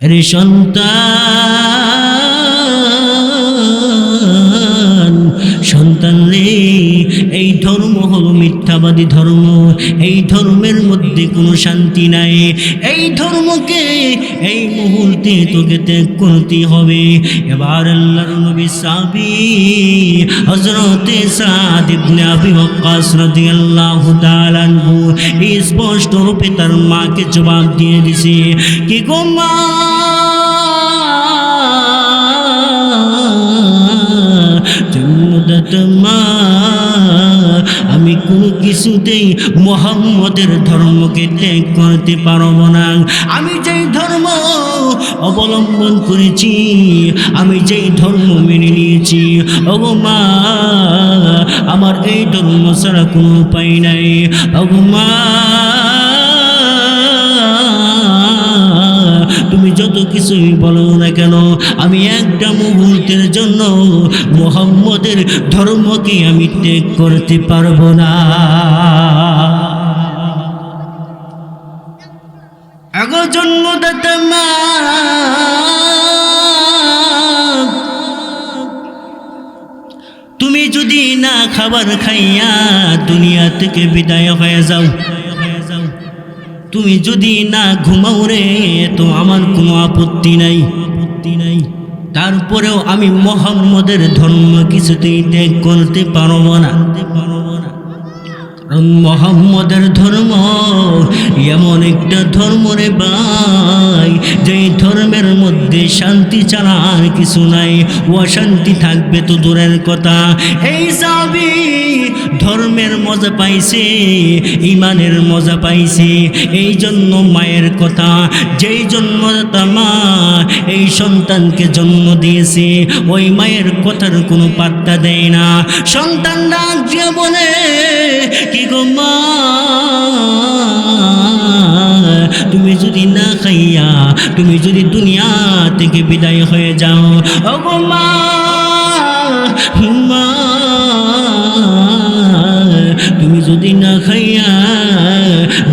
রে সন্তান রে, এই ধর্ম হলো মিথ্যাবাদী ধর্ম। এই ধর্মের মধ্যে কোনো শান্তি নাই। এই ধর্মকে এই মুহূর্তে তোকে ত্যাগ করতে হবে। এবার আল্লাহর নবী সাহাবী হযরত সাদ ইবনে আবি ওয়াক্কাস রাদিয়াল্লাহু তাআলা আনহু স্পষ্ট রূপে তার মাকে জবাব দিয়ে দিছে, কি গো মা, জন্মদাতা মা, আমি কোনো কিছুতেই মুহাম্মদের ধর্মকে ত্যাগ করতে পারব না। আমি যেই ধর্ম অবলম্বন করেছি, আমি যেই ধর্ম মেনে নিয়েছি, ওগো মা, আমার এই ধর্ম ছাড়া কোনো উপায় নাই। ওগো মা, তুমি যত কিছুই বলো না কেন, আমি একটা মুহূর্তের জন্য মুহাম্মদের ধর্মকে আমি ত্যাগ করতে পারবো না। আগো জন্মদাতা মা, তুমি যদি না খাবার খাইয়া দুনিয়া থেকে বিদায় হয়ে যাও, তুমি যদি না ঘুমাও রে, তো আমার কোনো আপত্তি নাই। তারপরেও আমি মুহাম্মদের ধর্ম কিছুতেই ত্যাগ করতে পারবো না। কারণ মুহাম্মদের ধর্ম এমন একটা ধর্ম রে ভাই, যে ধর্মের মধ্যে শান্তি ছাড়া আর কিছু নাই। অশান্তি থাকবে তো দূরের কথা। এই সাহাবী ধর্মের মজা পাইছে, ইমানের মজা পাইছে। এই জন্য মায়ের কথা, যেই জন্মদাতা মা এই সন্তানকে জন্ম দিয়েছে, ওই মায়ের কথার কোনো পাত্তা দেয় না। সন্তান ডাক দিয়ে বলে, কি গো মা, তুমি যদি না খাইয়া তুমি যদি দুনিয়া থেকে বিদায় হয়ে যাও, ওগো মা, মা, তুমি যদি না খাইয়া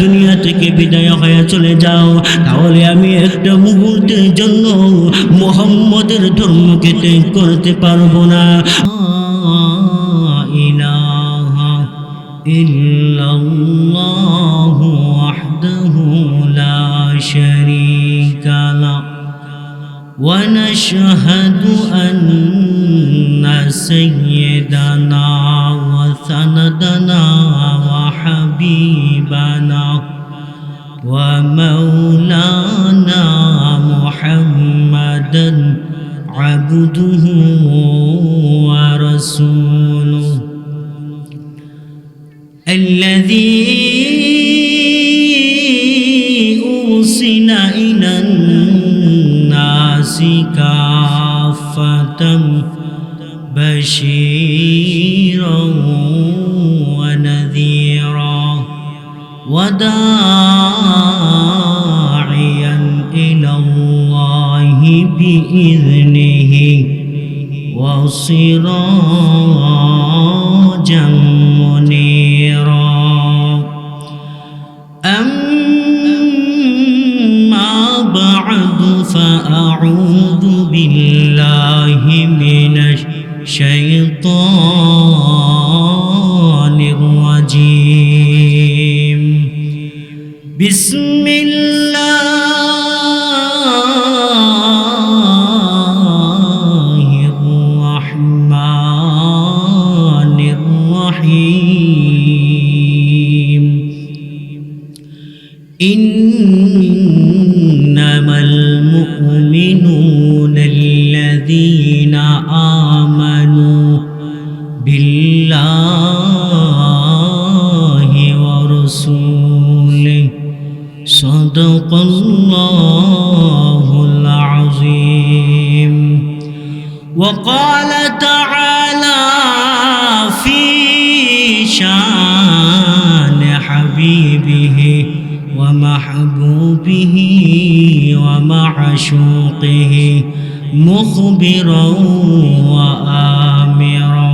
দুনিয়া থেকে বিদায় হয়ে চলে যাও, তাহলে আমি একটা মুহূর্তের জন্য মুহাম্মদের ধর্মকে ত্যাগ করতে পারবো না। ইলাহা ইল্লাল্লাহু ওয়াহদাহু লা শারীকা লাহু ওয়া নাশহাদু আন্না সাইয়্যিদানা ওয়া সানাদানা ওয়া হাবিবানা ওয়া মাওলানা মুহাম্মাদান আবদুহু ওয়া রাসূলুহু الذي أرسل إلى الناس كافة بشيرا ونذيرا وداعيا إلى الله بإذنه وسراجا منيرا. أما بعد فأعوذ بالله من الشيطان الرجيم. بسم الله الرحمن الرحيم. إنما المؤمنون الذين آمنوا بالله ورسوله صدق الله العظيم. وقال تعالى في شان حبيبه ومحبوبه ومعشوقه مخبرا وآمرا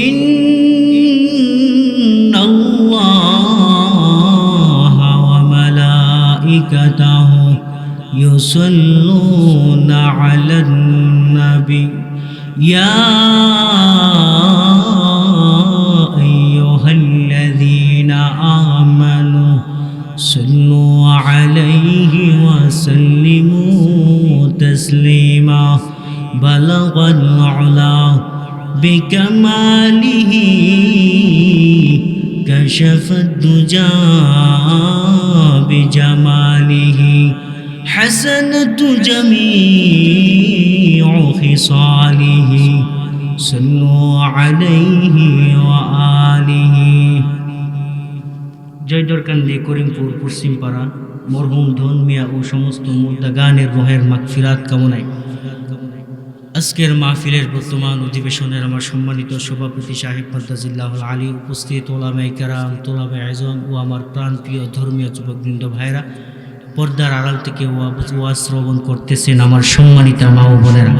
إن الله وملائكته يصلون على النبي يا أيها الذين آمنوا صلوا عليه وسلموا تسليما بلغ العلا بكماله كشف الدجى بجماله حسنة جميع خصاله صلوا عليه وآله জয়দরকান্দি করিমপুর পশ্চিমপাড়া মরহুম ধন মিয়া ও সমস্ত মুর্দাগানের রোহের মাগফিরাত কামনায় আজকের মাহফিলের বর্তমান অধিবেশনের আমার সম্মানিত সভাপতি সাহেব মাদ্দাজিল্লাহুল আলী, উপস্থিত ওলামায়ে কেরাম, তোলাবে আযম ও আমার প্রাণপ্রিয় ধর্মীয় যুবকবৃন্দ ভাইরা, পর্দার আড়াল থেকে ওয়াজ শ্রবণ করতেছেন আমার সম্মানিত মা ও বোনেরা।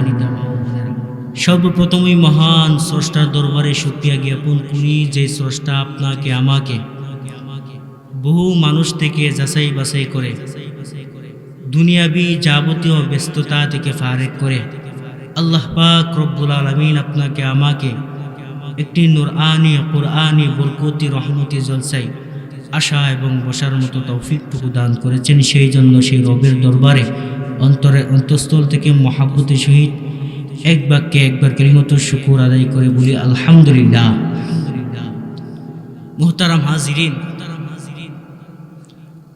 সর্বপ্রথমই মহান স্রষ্টার দরবারে শুকরিয়া জ্ঞাপন করি যে স্রষ্টা আপনাকে আমাকে বহু মানুষ থেকে যাচাই বাছাই করে দুনিয়াবি যাবতীয় ব্যস্ততা থেকে ফারেক করে আল্লাহ পাক রব্বুল আলামিন আপনাকে আমাকে একটি নূরানি কুরআনি বরকতি রহমতি জলসায় আশা এবং বসার মতো তৌফিকটুকু দান করেছেন। সেই জন্য সেই রবের দরবারে অন্তঃস্থল থেকে মহাব্বতের সহিত এক বাক্যে একবার কালিমাতুর শুকর আদায় করে বলি আলহামদুলিল্লাহ। মুহতারাম হাজিরিন,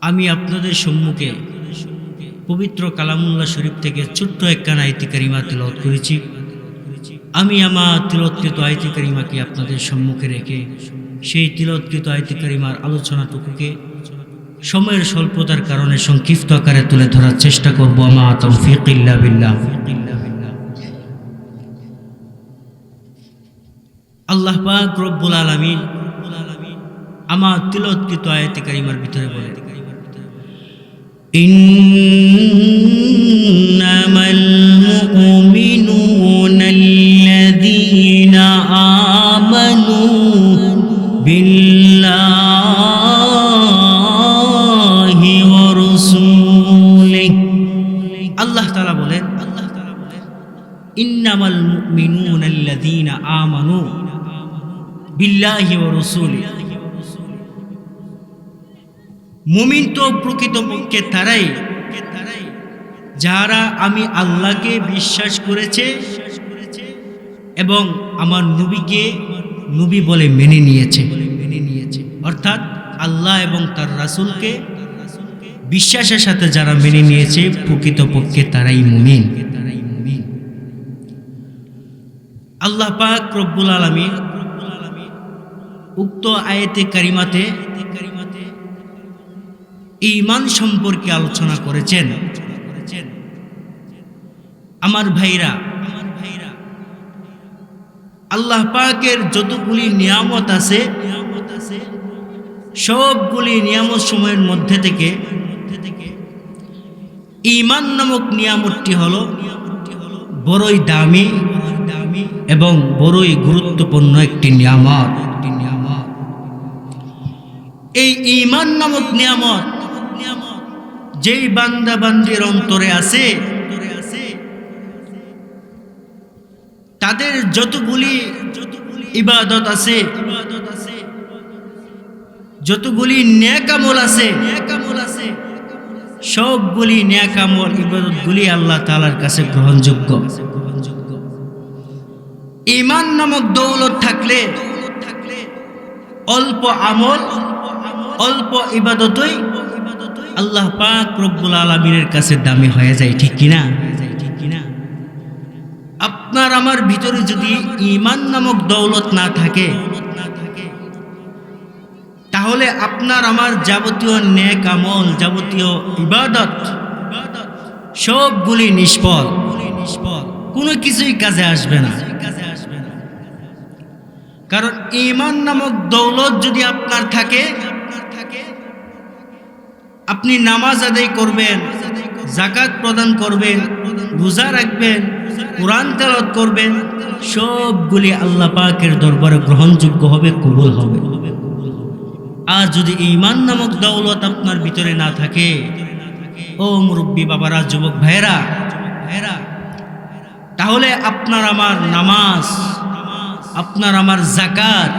আমি আপনাদের সম্মুখে পবিত্র কালামুল্লাহ শরীফ থেকে ছোট্ট একখানা আয়াতে কারিমা তিলাওয়াত করেছি। আমি আমার তিলাওয়াতকৃত আয়াতে কারিমাকে আপনাদের সম্মুখে রেখে সেই তিলাওয়াতকৃত আয়াতে কারিমার আলোচনাটুকুকে সময়ের স্বল্পতার কারণে সংক্ষিপ্ত আকারে তুলে ধরার চেষ্টা করব। আমা তাওফীক ইল্লা বিল্লাহ। আল্লাহ পাক রব্বুল আলামিন আমার তিলাওয়াতকৃত আয়াতে কারিমার ভিতরে বলে, ইন্নামাল মুমিনুনা আল্লাযীনা আমানু বিল্লাহি ওয়া রাসূলিহি। আল্লাহ তাআলা বলেন, ইন্নামাল মুমিনুনা আল্লাযীনা আমানু বিল্লাহি ওয়া রাসূলিহি। মুমিন তো প্রকৃতপক্ষে তারাই যারা আমি আল্লাহকে বিশ্বাস করেছে এবং আমার নবীকে নবী বলে মেনে নিয়েছে। অর্থাৎ আল্লাহ এবং তার রাসূলকে বিশ্বাসের সাথে যারা মেনে নিয়েছে প্রকৃতপক্ষে তারাই মুমিন। আল্লাহ পাক রব্বুল আলামিন উক্ত আয়াতে কারিমাতে ঈমান সম্পর্কে আলোচনা করেছেন। আমার ভাইরা, আল্লাহ পাকের যতগুলি নিয়ামত আছে সবগুলি নিয়ামত সময়ের মধ্যে থেকে ঈমান নামক নিয়ামতটি হলো বড়ই দামি এবং বড়ই গুরুত্বপূর্ণ একটি নিয়ামত। এই ঈমান নামক নিয়ামত যেই বান্দা বান্দির অন্তরে আছে তাদের যতগুলি ইবাদত আছে, যতগুলি নেক আমল আছে, সবগুলি নেক আমল ইবাদতগুলি আল্লাহ তাআলার কাছে গ্রহণযোগ্য। ঈমান নামক দৌলত থাকলে অল্প আমল অল্প ইবাদতই আল্লাহ পাক রব্বুল আলামিনের কাছে দামি হয়ে যায়, ঠিক কিনা? আপনার আমার ভিতরে যদি ঈমান নামক দৌলত না থাকে তাহলে আপনার আমার যাবতীয় নেক আমল, যাবতীয় ইবাদত সবগুলি নিষ্ফল, কোনো কিছুই কাজে আসবে না। কারণ ঈমান নামক দৌলত যদি আপনার থাকে, আপনি নামাজ আদায় করবেন, যাকাত প্রদান করবেন, রোজা রাখবেন, কোরআন তেলাওয়াত করবেন, সবগুলি আল্লাহ পাকের দরবারে গ্রহণযোগ্য হবে, কবুল হবে। আর যদি ঈমান নামক দৌলত আপনার ভিতরে না থাকে ও মুরব্বী বাবারা, যুবক ভাইরা, তাহলে আপনার আমার নামাজ, আপনার আমার যাকাত,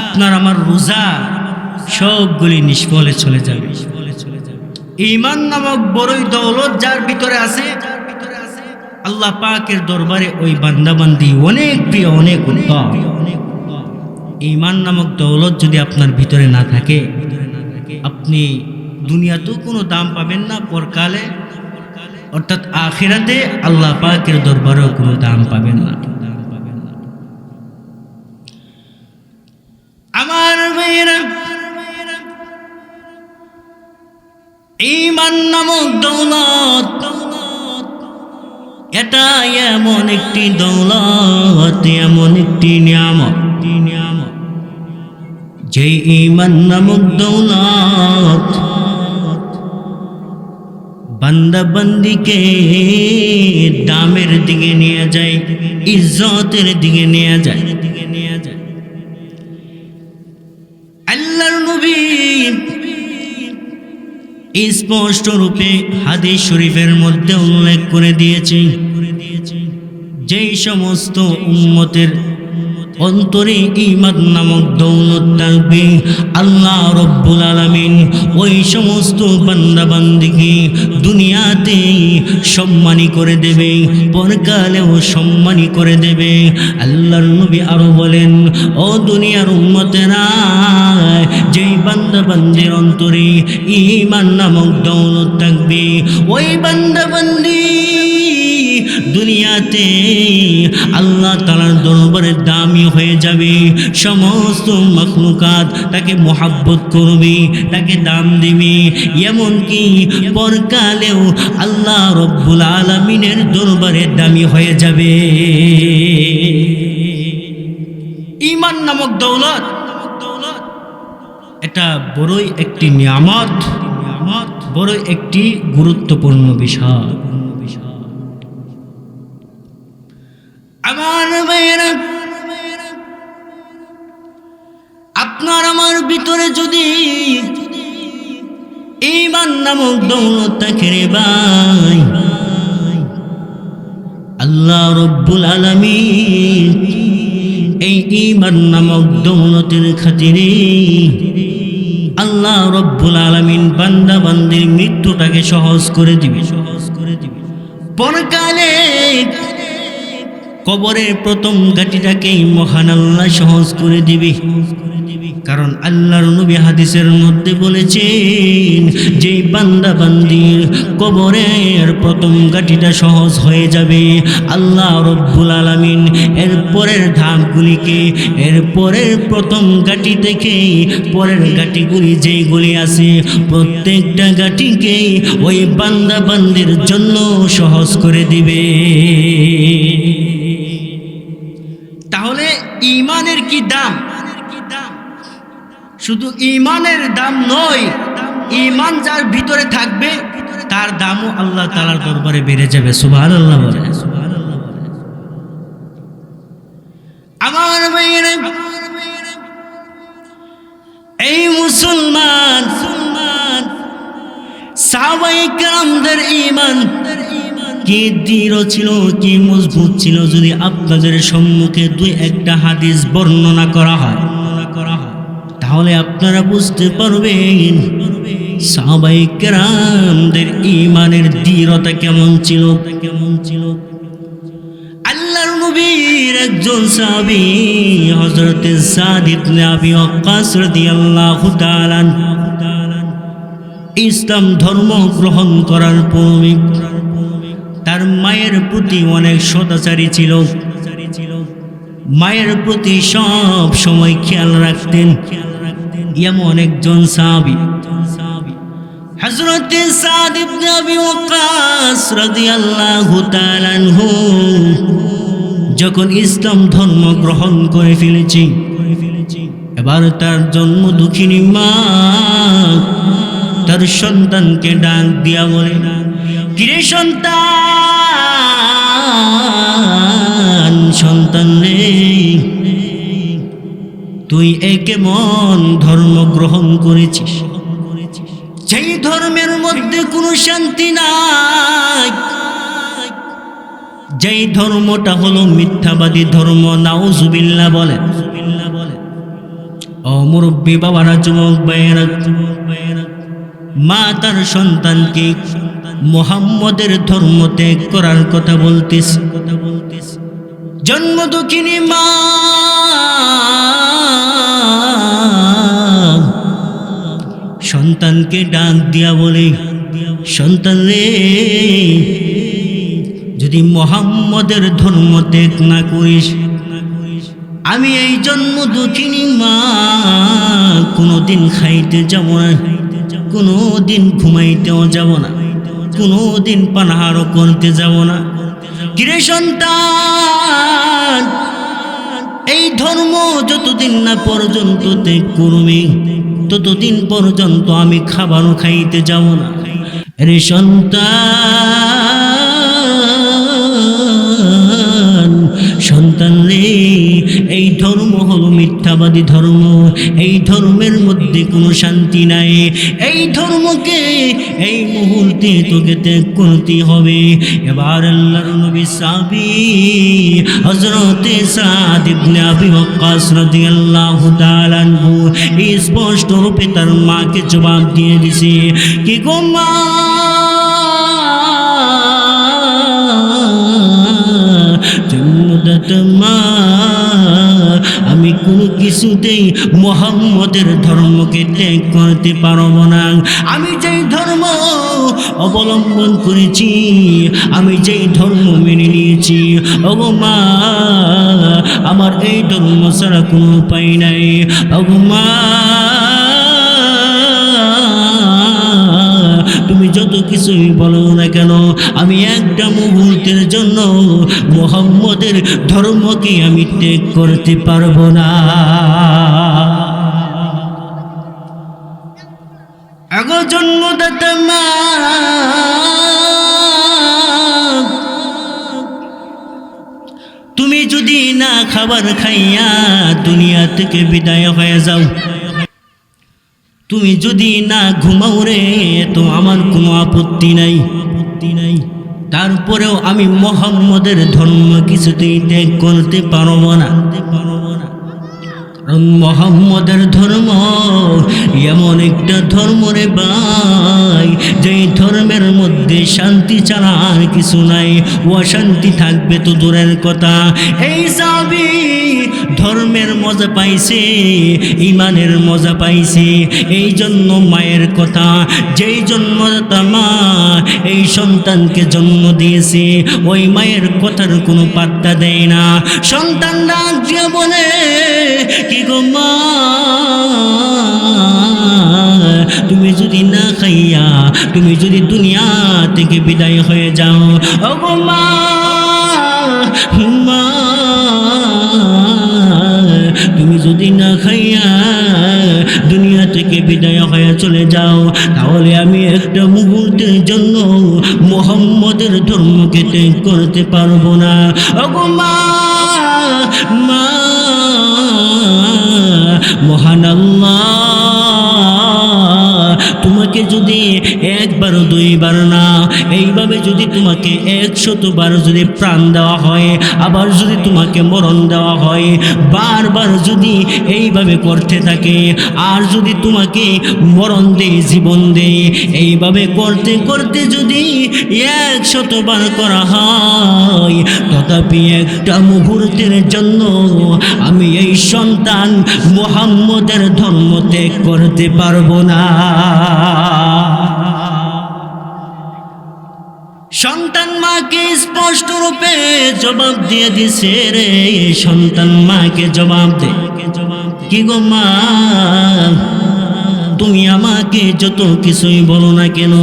আপনার আমার রোজা সবগুলি নিষ্ফলে চলে যাবে। ঈমান নামক বড়ই দৌলত যার ভিতরে আছে, আল্লাহ পাকের দরবারে ওই বান্দাবান্দি অনেক প্রিয়, অনেক উত্তম। ঈমান নামক দৌলত যদি আপনার ভিতরে না থাকে, আপনি দুনিয়াতেও কোনো দাম পাবেন না, পরকালে অর্থাৎ আখিরাতে আল্লাহ পাকের দরবারেও কোনো দাম পাবেন না। আমার ভাইয়েরা, ঈমান নামক দৌলত এটা এমন একটি দৌলত, এমন একটি নিয়ামত, যে ঈমান নামক দৌলত বান্দা বান্দিকে দামের দিকে নিয়ে যায়, ইজ্জতের দিকে নিয়ে যায়। আল্লাহর নবী স্পষ্ট রূপে হাদিস শরীফের মধ্যে উল্লেখ করে দিয়েছে, যেই সমস্ত উম্মতের অন্তরে ঈমান নামক দৌলত থাকবে, আল্লাহ রব্বুল আলামিন ওই সমস্ত বান্দা বান্দিকে দুনিয়াতে সম্মানী করে দেবে, পরকালেও সম্মানী করে দেবে। আল্লাহর নবী আরো বলেন, ও দুনিয়ার উম্মতেরা, যেই বান্দা বান্দির অন্তরে ঈমান নামক দৌলত থাকবে, ওই বান্দা বান্দি দুনিয়াতে আল্লাহ তাআলার দরবারে দামি হয়ে যাবে। সমস্ত মাখলুকাত তাকে মোহাব্বত করবে, তাকে দাম দিবে, এমনকি পরকালেও আল্লাহ রব্বুল আলামিনের দরবারে দামি হয়ে যাবে। ঈমান নামক দৌলত এটা বড়ই একটি নিয়ামত, বড়ই একটি গুরুত্বপূর্ণ বিষয়। আমার ভাইয়েরা, আপনার আমার ভিতরে যদি ঈমান নামক দৌলত থাকে রে ভাই, আল্লাহ রব্বুল আলামিন এই ঈমান নামক দৌলতের খাতিরে আল্লাহ রব্বুল আলামিন বান্দা বান্দির মৃত্যুটাকে সহজ করে দিবে। পরকালে কবরের প্রথম ঘাটিটাকেই মহান আল্লাহ সহজ করে দিবে। কারণ আল্লাহর নবী হাদিসের মধ্যে বলেছেন, যে বান্দা বান্দির কবরের প্রথম ঘাটিটা সহজ হয়ে যাবে, আল্লাহ রব্বুল আলামিন এর পরের ধাপগুলিকে, এর পরের প্রথম ঘাটি থেকে পরের ঘাটিগুলি যেইগুলি আছে প্রত্যেকটা ঘাটিকে ওই বান্দা বান্দির জন্য সহজ করে দিবে। তাহলে ঈমানের কি দাম! শুধু ঈমানের দাম নয়, ঈমান যার ভিতরে থাকবে তার দামও আল্লাহ তাআলার দরবারে বেড়ে যাবে। সুবহানাল্লাহ বলে। আমার ভাইয়েরা, এই মুসলমান সাহাবায়ে কেরামদের ঈমান কি দৃঢ় ছিল, কি মজবুত ছিল, যদি আপনাদের সম্মুখে দুই একটা হাদিস বর্ণনা করা হয় তাহলে আপনারা বুঝতে পারবেন সাহাবায়ে কেরামদের ঈমানের দৃঢ়তা কেমন ছিল। আল্লাহর নবীর একজন সাহাবী হযরত সাদ ইবনে আবি ওয়াক্কাস রাদিয়াল্লাহু তাআলা ইসলাম ধর্ম গ্রহণ করার পূর্বে তার মায়ের প্রতি অনেক সদাচারী ছিল। মায়ের প্রতি সব সময় খেয়াল রাখতেন। এমন একজন সাহাবী হযরত সাদ ইবনে আবি ওয়াক্কাস রাদিয়াল্লাহু তাআলা আনহু যখন ইসলাম ধর্ম গ্রহণ করে ফেলেছে, এবার তার জন্ম দুঃখিনী মা তার সন্তানকে ডাক দিয়া বলে, কিরে সন্তান, সন্তান রে, তুই কেমন ধর্ম গ্রহণ করেছিস? যেই ধর্মের মধ্যে কোনো শান্তি নাই, যেই ধর্মটা হলো মিথ্যাবাদী ধর্ম, নাউজুবিল্লাহ বলে। ও মুরব্বী বাবারা, যুবক ভাইয়েরা, মা তার সন্তানকে মুহাম্মদের ধর্ম ত্যাগ করার কথা বলতেছে। জন্ম দুঃখিনী মা সন্তানকে ডাক দিয়া বলে, সন্তান রে, যদি মুহাম্মদের ধর্ম ত্যাগ না করিস, আমি এই জন্ম দুঃখিনী মা কোনোদিন খাইতে যাব না, কোনোদিন ঘুমাইতেও যাব না, কোনোদিন পানাহারও করতে যাব না। কিরে সন্তান, এই ধর্ম যতদিন না পর্যন্ত ত্যাগ করবি, ততদিন পর্যন্ত আমি খাবারও খাইতে যাব না। রে সন্তান, সন্তান রে, এই ধর্ম হলো মিথ্যাবাদী ধর্ম, এই ধর্মের মধ্যে কোনো শান্তি নাই। এই ধর্মকে এই মুহূর্তে তোকে ত্যাগ করতে হবে। এবার আল্লাহর নবী সাহাবী হযরতে সাদ ইবনে আবি ওয়াক্কাস রাদিয়াল্লাহু তাআলা আনহু স্পষ্ট রূপে তার মাকে জবাব দিয়ে দিছে, কি গো মা, জন্মদাতা মা, আমি কোনো কিছুতেই মুহাম্মদের ধর্মকে ত্যাগ করতে পারব না। আমি যেই ধর্ম অবলম্বন করেছি, আমি যেই ধর্ম মেনে নিয়েছি, ওগো মা, আমার এই ধর্ম ছাড়া কোনো উপায় নাই। ওগো মা, তুমি যত কিছুই বলো না কেন, আমি একটা মুহূর্তের জন্য মুহাম্মদের ধর্মকে আমি ত্যাগ করতে পারবো না। আগো জন্মদাতা মা, তুমি যদি না খাবার খাইয়া দুনিয়া থেকে বিদায় হয়ে যাও, তুমি যদি না ঘুমাও রে, তো আমার কোনো আপত্তি নাই, তারপরেও আমি মুহাম্মদের ধর্ম কিছুতেই ত্যাগ করতে পারবো না। মুহাম্মদের ধর্ম এমন একটা ধর্ম রে ভাই, যেই ধর্মের মধ্যে শান্তি ছাড়া আর কিছু নাই, অশান্তি থাকবে তো দূরের কথা। এই সাহাবী ধর্মের মজা পাইছে, ইমানের মজা পাইছে, এই জন্য মায়ের কথা, যেই জন্মদাতা মা এই সন্তানকে জন্ম দিয়েছে, ওই মায়ের কথার কোনো পাত্তা দেয় না। সন্তান ডাক দিয়ে বলে, কি গো মা, তুমি যদি না খাইয়া তুমি যদি দুনিয়া থেকে বিদায় হয়ে যাও, ওগো মা, মা, তুমি যদি না খাইয়া দুনিয়া থেকে বিদায় হয়ে চলে যাও, তাহলে আমি একটা মুহূর্তের জন্য মুহাম্মদের ধর্মকে ত্যাগ করতে পারবো না। ওগো মা, মা, মহান আল্লাহ তোমাকে যদি একবার দুইবার না, এইভাবে যদি তোমাকে 100 বার যদি প্রাণ দেওয়া হয়, আবার যদি তোমাকে মরণ দেওয়া হয়, বারবার যদি এইভাবে করতে থাকে, আর যদি তোমাকে মরণ দেয় জীবন দেয়, এইভাবে করতে করতে যদি 100 বার করা হয়, তথাপি একটা মুহূর্তের জন্য আমি এই সন্তান মুহাম্মদের ধর্ম ত্যাগ করতে পারবো না। সন্তান মাকে স্পষ্ট রূপে জবাব দিয়ে দিছে রে, সন্তান মাকে জবাব দে, কি গো মা, তুমি আমাকে যত কিছুই বলো না কেন,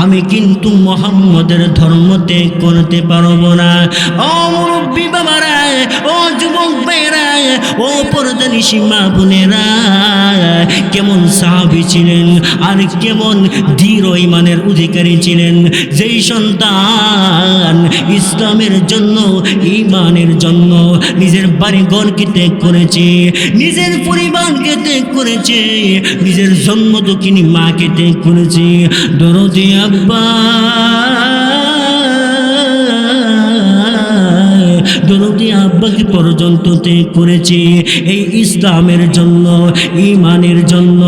আমি কিন্তু মুহাম্মদের ধর্ম ত্যাগ করতে পারবো না। ও মুরব্বী বাবারা, ও যুবক ভাইরা, ও পর্দানিশী মা বোনেরা, কেমন সাহাবী ছিলেন আর কেমন দৃঢ় ঈমানের অধিকারী ছিলেন, যেই সন্তান ইসলামের জন্য, ঈমানের জন্য নিজের বাড়িঘরকে ত্যাগ করেছে, নিজের পরিবারকে ত্যাগ করেছে, নিজের জন্মদুঃখিনী মাকে ত্যাগ করেছে। দরদি আব্বা, দরদি আব্বাকে পর্যন্ত ত্যাগ করেছে এই ইসলামের জন্য, ঈমানের জন্য।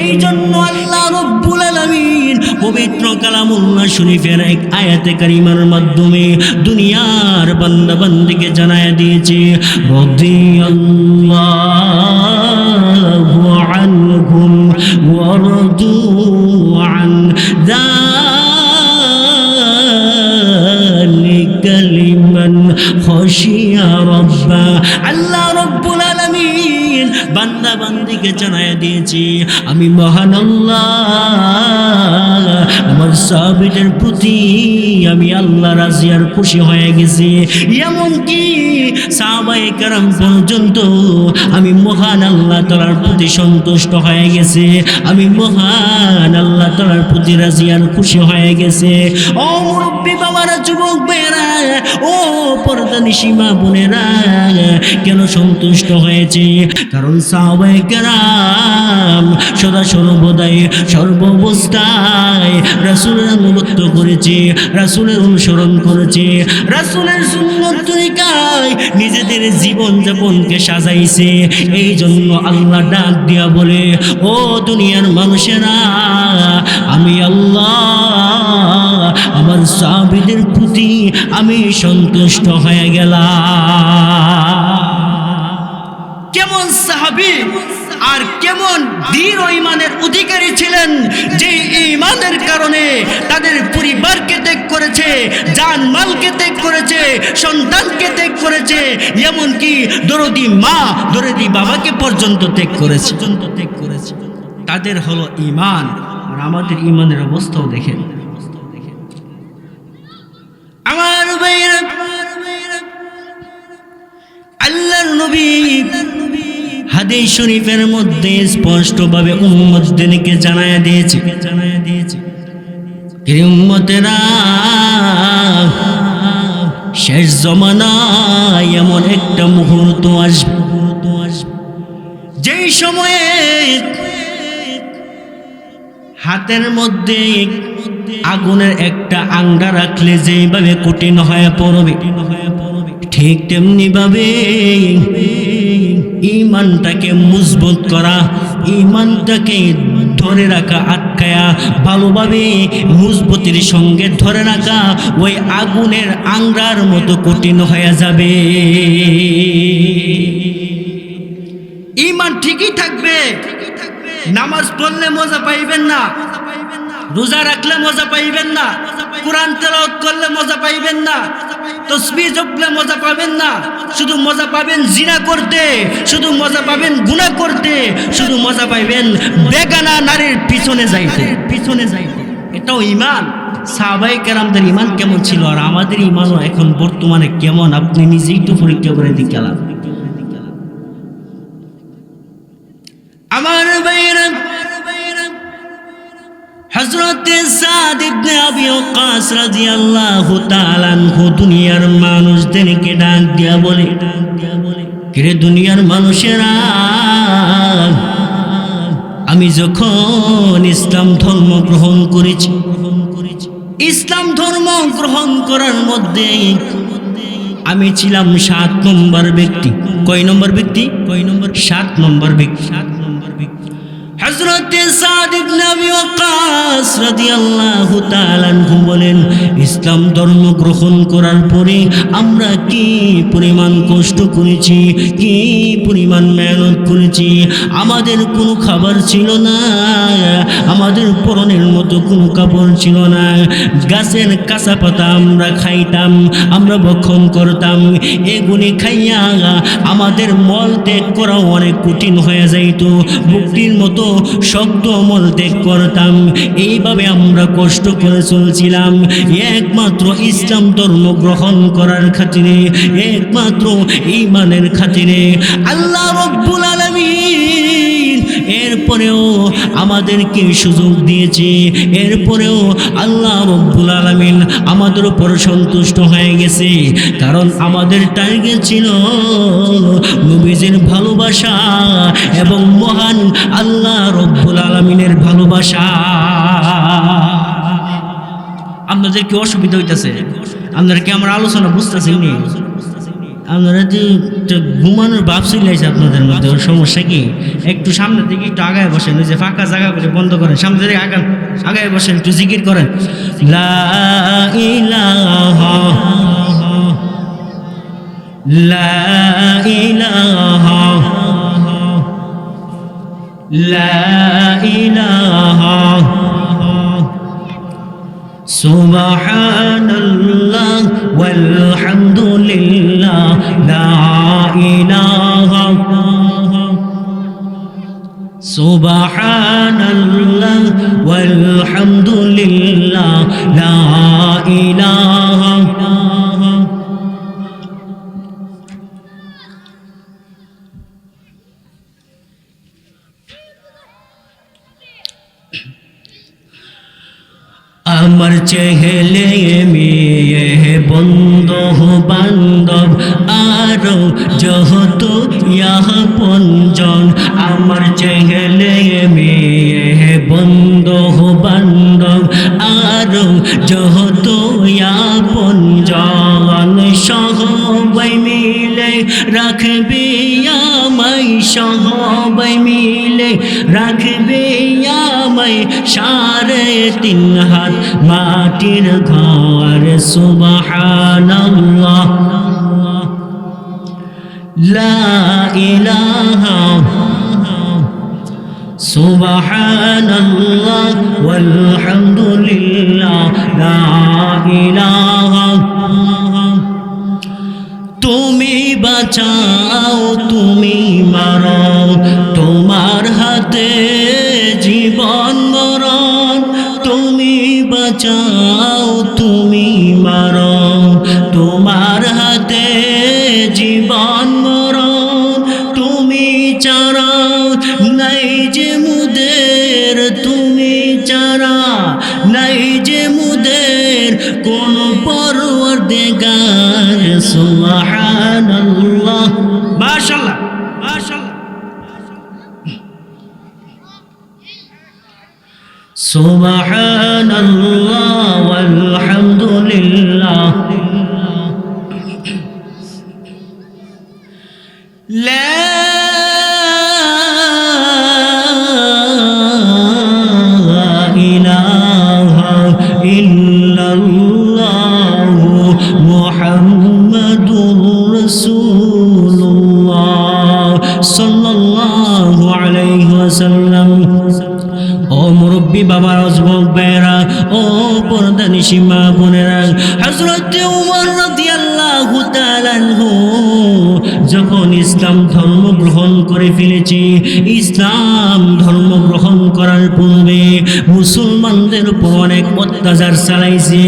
এই জন্য আল্লাহ রব্বুল আলামিন পবিত্র কালামুল্লাহ শরীফের এক আয়াতে কারিমার মাধ্যমে দুনিয়ার বান্দা বান্দিকে জানায়া দিয়েছে, রাদিয়াল্লাহু আনহুম ওয়া রাদু আন যালিকা লিমান খাশিয়া রাব্বা। আল্লাহ রব্বুল আলামিন বান্দা বান্দিকে জানায়া দিয়েছি, আমি মহান আল্লাহ, আমার সাহাবীদের প্রতি আমি আল্লাহ রাজি আর খুশি হয়ে গেছি। এমনকি সাহাবায়ে কেরাম পর্যন্ত আমি মহান আল্লাহ তাআলার প্রতি সন্তুষ্ট হয়ে গেছে, আমি মহান আল্লাহ তাআলার প্রতি রাজি আর খুশি হয়ে গেছে। ও মুরব্বী বাবারা, যুবক ভাইয়েরা, ও পর্দানিশী মা বোনেরা, কেন সন্তুষ্ট হয়েছে? কারণ সাহাবায়ে কেরাম সদা সর্বদাই সর্বাবস্থায় রাসূলের আনুগত্য করেছে, রাসূলের অনুসরণ করেছে, রাসূলের সুন্নাত তরিকায় নিজেদের জীবন যাপনকে সাজাইছে। এই জন্য আল্লাহ ডাক দিয়া বলে, ও দুনিয়ার মানুষেরা, আমি আল্লাহ আমার সাহাবীদের প্রতি আমি সন্তুষ্ট হয়ে গেলাম। কেমন সাহাবী আর কেমন দৃঢ় ঈমানের অধিকারী ছিলেন, যে ঈমানের কারণে তাদের পরিবারকে ত্যাগ করেছে, জানমালকে ত্যাগ করেছে, সন্তানকে ত্যাগ করেছে, এমনকি দরদি মা দরদি বাবাকে পর্যন্ত ত্যাগ করেছে। তাদের হলো ঈমান। আর আমাদের ঈমানের অবস্থাও দেখেন। আমার ভাইরা, আল্লাহর নবী হাদিস শরীফের মধ্যে স্পষ্টভাবে উম্মতদেরকে জানায়া দিয়েছে, হে উম্মতেরা, শেষ জমানায় এমন একটা মুহূর্ত আসবে যেই সময়ে হাতের মধ্যে আগুনের একটা আংটা রাখলে যেভাবে কঠিন হয়ে পড়বে, ঠিক তেমনি ভাবে ঈমানটাকে মজবুত করা, ঈমানটাকে ধরে রাখা, আটকায়া ভালোভাবে মজবুতির সঙ্গে ধরে রাখা ওই আগুনের আংটার মতো কঠিন হয়ে যাবে। ঈমান ঠিকই থাকবে, নামাজ পড়লে মজা পাইবেন না, রোজা রাখলে মজা পাইবেন না, কোরআন তেলাওয়াত করলে মজা পাইবেন না, তাসবিহ জপলে মজা পাবেন না। শুধু মজা পাবেন জিনা করতে, শুধু মজা পাবেন গুনাহ করতে, শুধু মজা পাইবেন বেগানা নারীর পিছনে যাইতে। এটাও ঈমান। সাহাবায়ে কেরামদের ঈমান কেমন ছিল আর আমাদের ঈমানও এখন বর্তমানে কেমন, আপনি নিজেই তো পরীক্ষা করে দেখলাম। আমার ভাইরা, হযরত সাদ ইবনে আবি ওয়াক্কাস রাদিয়াল্লাহু তাআলা আনহু দুনিয়ার মানুষদেরকে ডাক দিয়া বলে, কে দুনিয়ার মানুষেরা, আমি যখন ইসলাম ধর্ম গ্রহণ করেছি, ইসলাম ধর্ম গ্রহণ করার মধ্যে আমি ছিলাম 7 নম্বর ব্যক্তি। কয় নম্বর ব্যক্তি? 7 নম্বর ব্যক্তি। হযরত সাদ ইবনে আবি ওয়াক্কাস রাদিয়াল্লাহু তাআলা আনহু বলেন, ইসলাম ধর্ম গ্রহণ করার পরে আমরা কি পরিমাণ কষ্ট করেছি, কি পরিমাণ মেহনত করেছি। আমাদের কোনো খাবার ছিল না, আমাদের পরনের মতো কোনো কাপড় ছিল না, গাছের কাঁচা পাতা আমরা খাইতাম, আমরা ভক্ষণ করতাম। এগুলি খাইয়া আমাদের মল ত্যাগ করা অনেক কঠিন হয়ে যাইত, বুকটির মতো শক্ত মল ত্যাগ করতাম। এইভাবে আমরা কষ্ট করে চলছিলাম একমাত্র ইসলাম ধর্ম গ্রহণ করার খাতিরে, একমাত্র ঈমানের খাতিরে। আল্লাহ রব্বুল আলামিন এরপরেও আমাদেরকে সুযোগ দিয়েছে, এরপরেও আল্লাহ রব্বুল আলামিন আমাদের উপর সন্তুষ্ট হয়ে গেছে। কারণ আমাদের টার্গেট ছিল নবীজির ভালোবাসা এবং মহান আল্লাহ রব্বুল আলামিনের ভালোবাসা। আপনাদের কি অসুবিধা হইতেছে? আপনারা কি আমার আলোচনা বুঝতেছেন? আপনারা যে ঘুমানোর ভাব চলেছে আপনাদের মধ্যে, ওর সমস্যা কি? একটু সামনের দিকে একটু আগায় বসেন, ওই যে ফাঁকা জায়গা করে বন্ধ করেন, সামনে দিকে আগান, আগায় বসেন, একটু জিকির করেন। লা ইলাহা লা ইলাহা লা ইলাহা সুবহানাল্লাহ ওয়ালহামদুলিল্লাহ লা ইলাহা সুবহানাল্লাহ ওয়ালহামদুলিল্লাহ লা ইলাহা। আমার চেহেলে মেয়ে বন্ধু বান্ধব আরো যত আপনজন, আমার চেহেলে মেয়ে বন্ধু বান্ধব আরো যত আপনজন, সবাই মিলে রাখবে আমায়, সবাই মিলে রাখবে আমায়, 3.5 হাত মাটির ঘর। সুবহানাল্লাহ লা ইলাহা সুবহানাল্লাহ ওয়ালহামদুলিল্লাহ লা ইলাহা। তুমি বাঁচাও তুমি মারো, তোমার হাতে জীবন মরণ। তুমি বাঁচাও তুমি মারো, তোমার হাতে জীবন মরণ। তুমি চারাও নাই যে মুদের, তুমি চারা নাই যে মুদের কোন পরওয়ারদিগার। সুবহানাল্লাহ মাশাআল্লাহ মাশাআল্লাহ। সুবহানাল্লাহ ওয়ালহামদুলিল্লাহ লা ইলাহা ইল্লাল্লাহ মুহাম্মাদুর রাসূলুল্লাহ সাল্লাল্লাহু আলাইহি ওয়াসাল্লাম। ও মুরব্বী বাবার যুবক ভাইয়েরা, ও পর্দানিশী মা বোনেরা, হযরত ওমর রাদিয়াল্লাহু তাআলা আনহু যখন ইসলাম ধর্ম গ্রহণ করে ফেলেছে, ইসলাম ধর্ম গ্রহণ করার পূর্বে মুসলমানদের উপর অনেক অত্যাচার চালাইছে,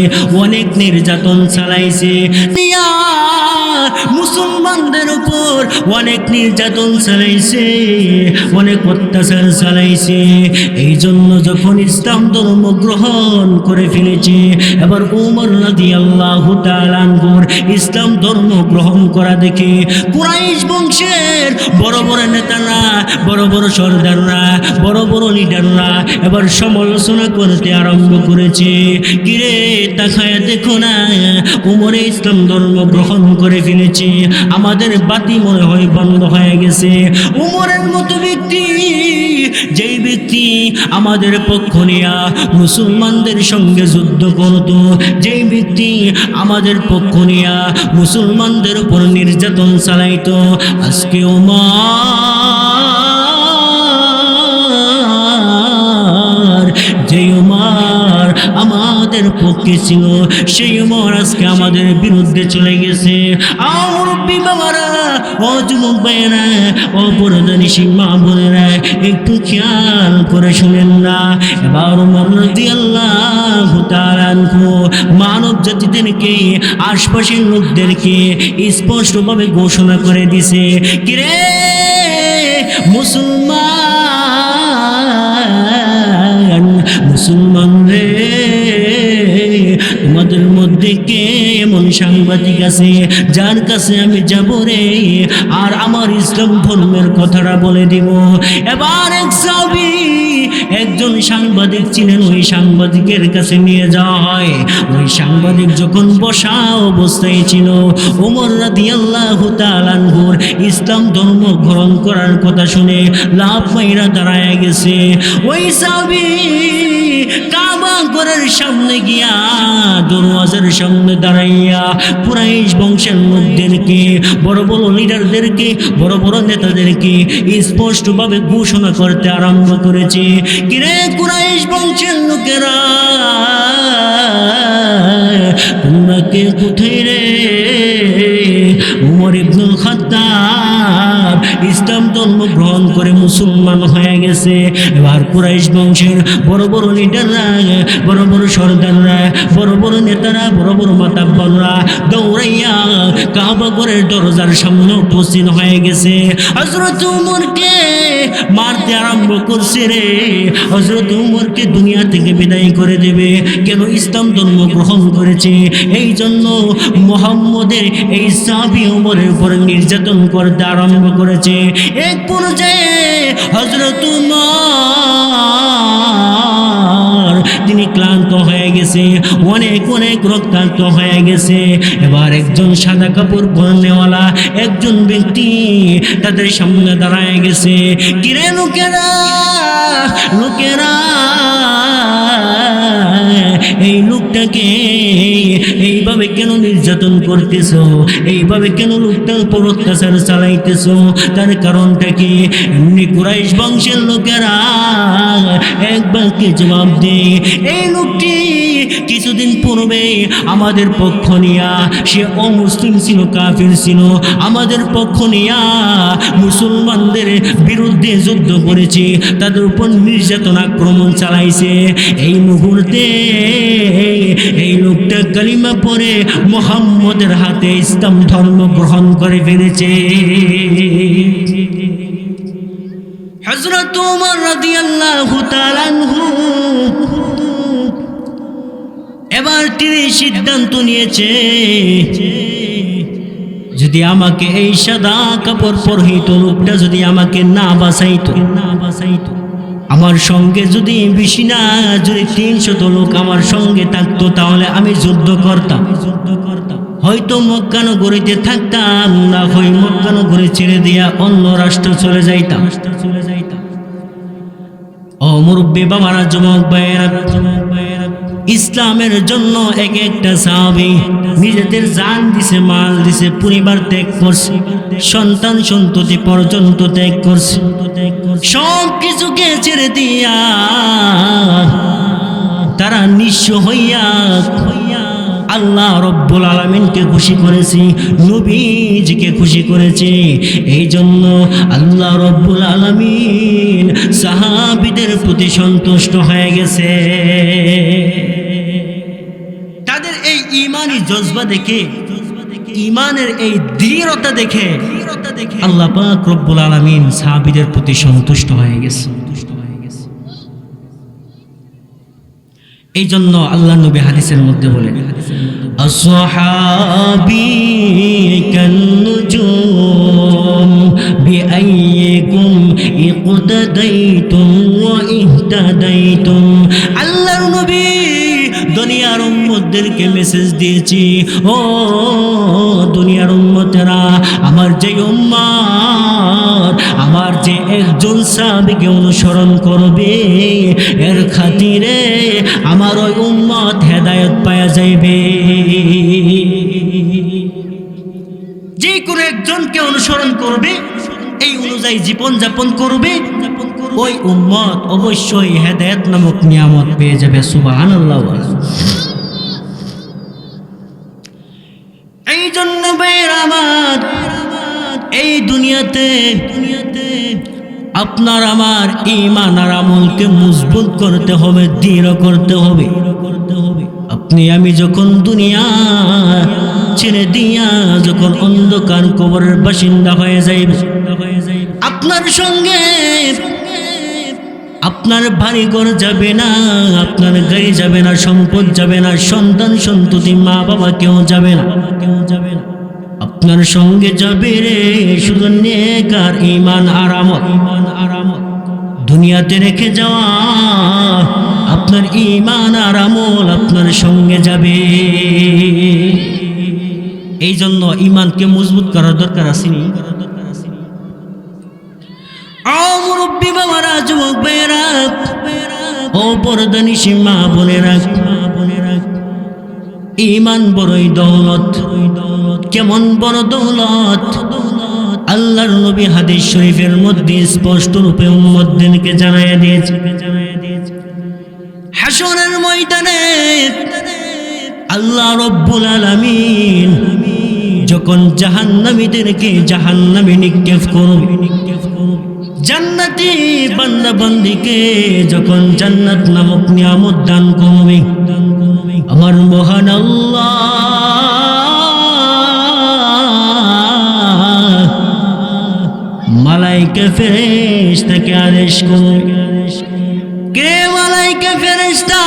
অনেক নির্যাতন চালাইছে। মুসলমানদের উপর অনেক নির্যাতন চালাইছে, অনেক অত্যাচার চালাইছে। এই জন্য যখন ইসলাম ধর্ম গ্রহণ করে ফেলেছে, এবার ওমর রাদিয়াল্লাহু তাআলা আনহুর ইসলাম ধর্ম গ্রহণ করা দেখে কুরাইশ বংশের বড় বড় নেতারা, বড় বড় সর্দাররা, বড় বড় লিডাররা এবার সমালোচনা করতে আরম্ভ করেছে। কিরে তাকায় দেখো না, ওমরে ইসলাম ধর্ম গ্রহণ করে ফেলেছে, আমাদের বাতি মনে হয় বন্ধ হয়ে গেছে। ওমরের মতো ব্যক্তি, যেই ব্যক্তি আমাদের পক্ষ নিয়া মুসলমানদের সঙ্গে যুদ্ধ করত, যেই ব্যক্তি আমাদের পক্ষ নিয়া মুসলমানদের উপর নির্যাতন চালাইতো, আজকে ওমর, যেই ওমর আমাদের পক্ষে ছিল, সেই ওমর আজকে আমাদের বিরুদ্ধে চলে গেছে। মুরব্বী বাবারা, ও যুবক ভাইয়েরা, ও পর্দানিশী মা বোনেরা, একটু খেয়াল করে শুনেন না। এবার ওমর রাদিয়াল্লাহু তাআলা আনহু মানব জাতিদেরকে, আশপাশের লোকদেরকে স্পষ্টভাবে ঘোষণা করে দিছে, কিরে মুসলমান, মুসলমান রে, তোমাদের মধ্যে কে এমন সাংবাদিক আছে যার কাছে আমি যাব রে আর আমার ইসলাম ধর্মের কথাটা বলে দিব? এবার এক সাহাবী একজন সাংবাদিক ছিলেন, ওই সাংবাদিকের কাছে নিয়ে যাওয়া হয়। ওই সাংবাদিক যখন বসা অবস্থায় ছিল, ওমর রাদিয়াল্লাহু তাআলা আনহুর ইসলাম ধর্ম গ্রহণ করার কথা শুনে লাভ মাইরা দাঁড়ায় গেছে। ওই সাহাবী কাবা ঘরের সামনে গিয়া দরওয়াজার সামনে দাঁড়াইয়া কুরাইশ বংশের লোকদেরকে, বড় বড় লিডারদেরকে, বড় বড় নেতাদেরকে স্পষ্টভাবে ঘোষণা করতে আরম্ভ করেছে, কিরে কুরাইশ বংশের লোকেরা, তোমরা কে কোথায় রে? উমর ইবনুল খাত্তাব ইসলাম ধর্ম গ্রহণ করে মুসলমান হয়ে গেছে। এবার কুরাইশ বংশের বড় বড় লিডাররা, বড় বড় সর্দাররা, বড় বড় নেতারা, বড় বড় মাতাব্বররা দৌড়াইয়া কাবা ঘরের দরজার সামনে উপস্থিত হয়ে গেছে। হযরত উমরকে মারতে আরম্ভ করছে রে। হযরত উমরকে দুনিয়া থেকে বিদায় করে দেবে। কেন? ইসলাম ধর্ম গ্রহণ করেছে, এই জন্য মুহাম্মদের এই সাহাবী উমরের উপর নির্যাতন করতে আরম্ভ করেছে। এক পর্যায়ে হযরত উমর তিনি ক্লান্ত হয়ে গেছে, অনেক অনেক রক্তাক্ত হয়ে গেছে। এবার একজন সাদা কাপড় পরনেওয়ালা একজন ব্যক্তি তাদের সামনে দাঁড়ায় গেছে। কিরে লোকেরা, লোকেরা এই লোকটাকে এইভাবে কেন নির্যাতন করতেছো? এইভাবে কেন লোকটার উপর অত্যাচার চালাইতেছো? তার কারণটা কি? এমনি কুরাইশ বংশের লোকেরা এক বাক্যে জবাব দেয়, এই লোকটি কিছুদিন পূর্বে আমাদের পক্ষ নিয়া, সে অমুসলিম ছিল, কাফির ছিল, আমাদের পক্ষ নিয়া মুসলমানদের বিরুদ্ধে যুদ্ধ করেছে, তাদের উপর নির্যাতন আক্রমণ চালাইছে। এই মুহূর্তে এই লোকটা কালিমা পড়ে মুহাম্মদের হাতে ইসলাম ধর্ম গ্রহণ করে ফেলেছে। হযরত ওমর রাদিয়াল্লাহু তাআলা আনহু এবার তিনি সিদ্ধান্ত নিয়েছে, যদি আমাকে এই সাদা কাপড় পরিহিত লোকটা যদি আমাকে না বাঁচাইতো, আমার সঙ্গে যদি বেশি না, যদি 300 লোক আমার সঙ্গে থাকতো, তাহলে আমি যুদ্ধ করতাম। হয়তো মক্কা নগরীতে থাকতাম, না হয় মক্কা নগরী ছেড়ে দিয়া অন্য রাষ্ট্র চলে যাইতাম। ও মুরব্বি বাবারা, যুবক ভাইয়েরা, ইসলামের জন্য এক একটা সাহাবী নিজেদের জান দিছে, মাল দিছে, পরিবার ত্যাগ করছে, সন্তান সন্ততি পর্যন্ত ত্যাগ করছে, সব কিছুকে ছেড়ে দিয়া তারা নিঃস্ব হইয়া আল্লাহ রব্বুল আলামিনকে খুশি করেছি, নবীজিকে খুশি করেছে। এই জন্য আল্লাহ রব্বুল আলামিন সাহাবীদের প্রতি সন্তুষ্ট হয়ে গেছে। তাদের এই ঈমানি জজবা দেখে, ঈমানের এই দৃঢ়তা দেখে আল্লাহ পাক রব্বুল আলামিন সাহাবীদের প্রতি সন্তুষ্ট হয়ে গেছে। এই জন্য আল্লাহ নবী হাদিসের মধ্যে বলে, আসহাবী কান্নুজুম বিআইয়িকুম ইকতাদাইতুম ওয়া ইহতাদাইতুম। আল্লাহর নবী দুনিয়ার উম্মতদেরকে মেসেজ দিয়েছি, ও দুনিয়ার উম্মতেরা, আমার যে উম্মত আমার যে একজন সাহাবীকে অনুসরণ করবে, এর খাতিরে আমার ওই উম্মত হেদায়েত পাওয়া যাইবে। যে কোনো একজনকে অনুসরণ করবে, এই অনুযায়ী জীবন যাপন করবে, ওই উম্মত অবশ্যই হেদায়েত নামক নিয়ামত পেয়ে যাবে। সুবহানাল্লাহ। এই জন্য ভাইরা আমার, এই দুনিয়াতে আপনার আমার ঈমান আর আমলকে মজবুত করতে হবে, দৃঢ় করতে হবে। আপনি আমি যখন দুনিয়া ছেড়ে দিয়া যখন অন্ধকার কবরের বাসিন্দা হয়ে যাইব, আপনার সঙ্গে আপনার বাড়ি ঘর যাবে না, আপনার গাড়ি যাবে না, সম্পদ যাবে না, সন্তান সন্ততি মা বাবা কেউ যাবে না, আপনার সঙ্গে যাবে রে শুধু নেক আর ঈমান আর আমল। দুনিয়াতে রেখে যাওয়া আপনার ঈমান আর আমল আপনার সঙ্গে যাবে। এই জন্য ঈমানকে মজবুত করার দরকার আছে নি? মুরব্বী বাবারা, যুবক ভাইয়েরা, ও পর্দানিশী মা বোনেরা, ঈমান বড়ই দৌলত। কেমন বড় দৌলত? আল্লাহর নবী হাদিস শরীফের মধ্যে স্পষ্ট রূপে উম্মতদেরকে জানাইয়া দিয়েছে, হাশরের ময়দানে আল্লাহ রাব্বুল আলামিন যখন জাহান্নামীদেরকে জাহান্নামে নিক্ষেপ করবে, জান্নাতি বান্দা বান্দীকে যখন জান্নাত নামক নিয়ামত দান করবে, আমার মহান আল্লাহ মালাইকা ফেরেশতাকে আদেশ করবে, কে মালাইকা ফেরেশতা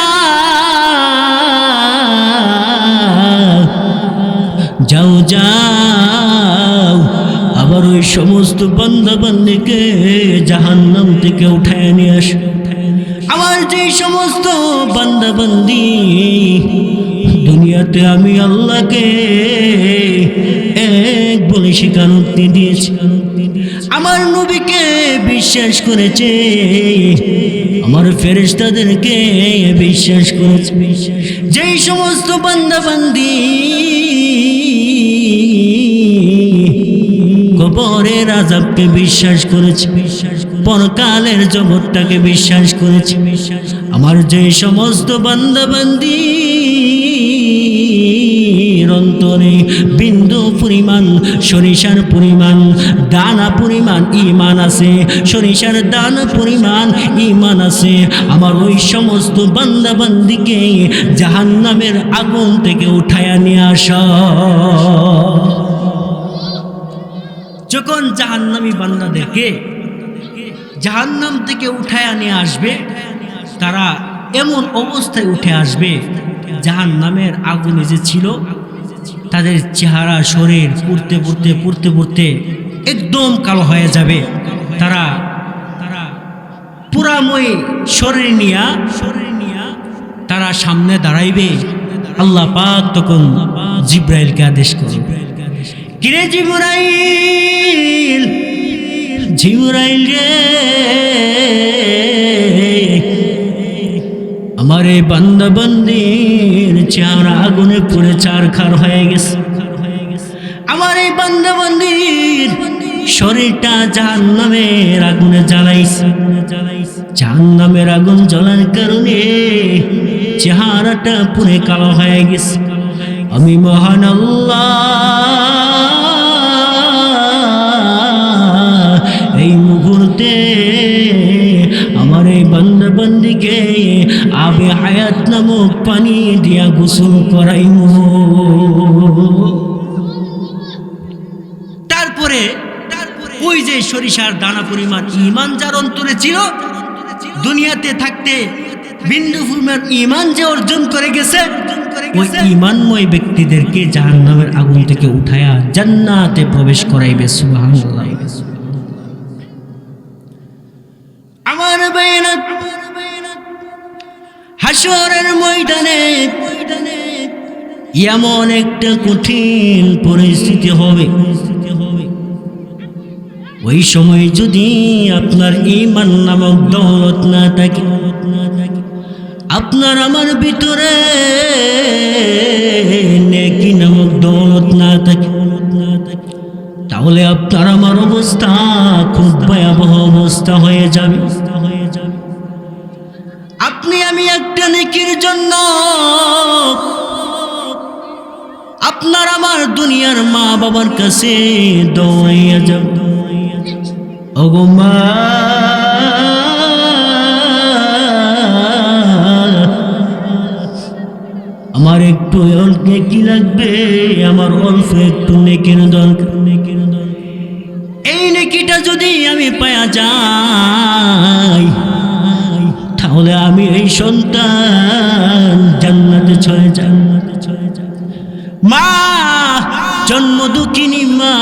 যাও যাও, আবার ওই সমস্ত বান্দা বান্দীকে জাহান্নাম থেকে উঠায় নিয়ে আস। আমার যে সমস্ত বান্দা বান্দি দুনিয়াতে আমি আল্লাহকে এক বলে স্বীকারোক্তি দিয়েছি, আমার নবীকে বিশ্বাস করেছে, আমার ফেরেশতাদেরকে বিশ্বাস করেছে, যেই সমস্ত বান্দা বান্দি কবরের আযাবকে বিশ্বাস করেছে, পরকালের জগৎটাকে বিশ্বাস করেছে, আমার যে সমস্ত বান্দা বান্দি অন্তরে বিন্দু পরিমাণ সরিষার পরিমাণ দানা পরিমাণ ঈমান আছে, সরিষার দানা পরিমাণ ঈমান আছে, আমার ওই সমস্ত বান্দা বান্দিকে জাহান্নামের আগুন থেকে উঠায়া নিয়ে আসা। যখন জাহান্নামী বান্দাদেরকে জাহান্নাম থেকে উঠায়া নিয়ে আসবে, তারা এমন অবস্থায় উঠে আসবে জাহান্নামের আগুনে যে ছিল তাদের চেহারা শরীর পুড়তে পুড়তে পুড়তে পুড়তে একদম কালো হয়ে যাবে। তারা পুরাময় শরীর নিয়া তারা সামনে দাঁড়াইবে। আল্লাহ পাক তখন জিব্রাইলকে আদেশ করবে, কিরে জিব্রাইল, জিব্রাইল রে, আমার এই বান্দা বান্দির চেহারা আগুনে পুড়ে চারখার হয়ে গেছে, আমার এই বান্দা বান্দির শরীরটা জাহান্নামের আগুনে জ্বালাইছে, জাহান্নামের আগুন জ্বলার কারণে চেহারাটা পুড়ে কালো হয়ে গেছে। আমি মহান আল্লাহ এই মুহূর্তে আমার এই বান্দা বান্দিকে আবে হায়াত নামক পানি দিয়া গোসল করাইমু। তারপরে ওই যে সরিষার দানা পরিমাণ ঈমান যার অন্তরে ছিল, দুনিয়াতে থাকতে বিন্দু পরিমাণ ঈমান যে অর্জন করে গেছে, ওই ঈমানময় ব্যক্তিদেরকে জাহান্নামের আগুন থেকে উঠায়া জান্নাতে প্রবেশ করাইবে। সুবহানাল্লাহ। আমার ভাইয়েরা, হাশরের ময়দানে এমন একটা কঠিন পরিস্থিতি হবে, ওই সময় যদি আপনার ঈমান নামক দৌলত না থাকে, আপনার আমার ভিতরে নেকি নামক দৌলত না থাকে, তাহলে আপনার আমার অবস্থা খুব ভয়াবহ অবস্থা হয়ে যাবে। আপনি আমি একটা নেকির জন্য আপনার আমার দুনিয়ার মা বাবার কাছে দৌড়াইয়া যাব, ওগো মা আমার একটু নেকি লাগবে, আমার অল্প একটু নেকির দরকার, এই নেকিটা যদি আমি পায়া যাই তাহলে আমি এই সন্তান জান্নাতে চলে যাব। মা, জন্ম দুঃখিনী মা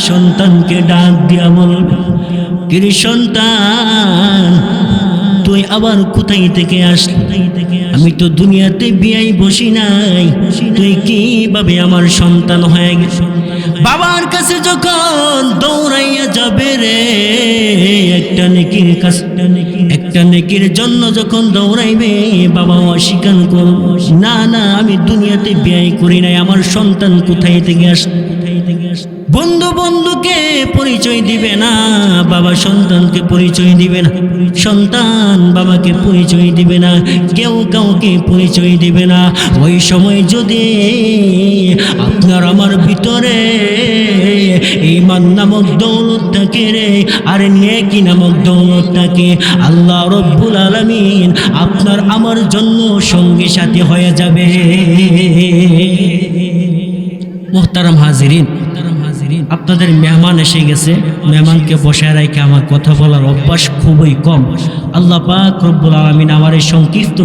সন্তানকে ডাক দিয়া বলবে, কিরে সন্তান তুই আবার কোথায় থেকে আসলি? আমি তো দুনিয়াতে বিয়াই বসি নাই, তুই কিভাবে আমার সন্তান হয়ে গেছ? বাবার কাছে যখন দৌড়াইয়া যাবে রে, একটা নেকির কাছে, একটা নেকির জন্য যখন দৌড়াইবে, বাবা অস্বীকার করব, না না আমি দুনিয়াতে বিয়াই করি নাই, আমার সন্তান কোথায় থেকে আসলো? বন্ধু বন্ধুকে পরিচয় দিবে না, বাবা সন্তানকে পরিচয় দিবে না, সন্তান বাবাকে পরিচয় দিবে না, কেউ কাউকে পরিচয় দিবে না। ওই সময় যদি আপনার আমার ভিতরে ঈমান নামক দৌলত থাকে রে, আর নেকি নামক দৌলত থাকে, আল্লাহ রব্বুল আলামিন আপনার আমার জন্য সঙ্গী সাথী হয়ে যাবে। মুহতারাম হাজিরিন, আপনাদের মেহমান এসে গেছে, মেহমানকে বসায় রেখে আমার কথা বলার অভ্যাস খুবই কম। আল্লাহ পাক রব্বুল আলামিন আমার এই সংক্ষিপ্ত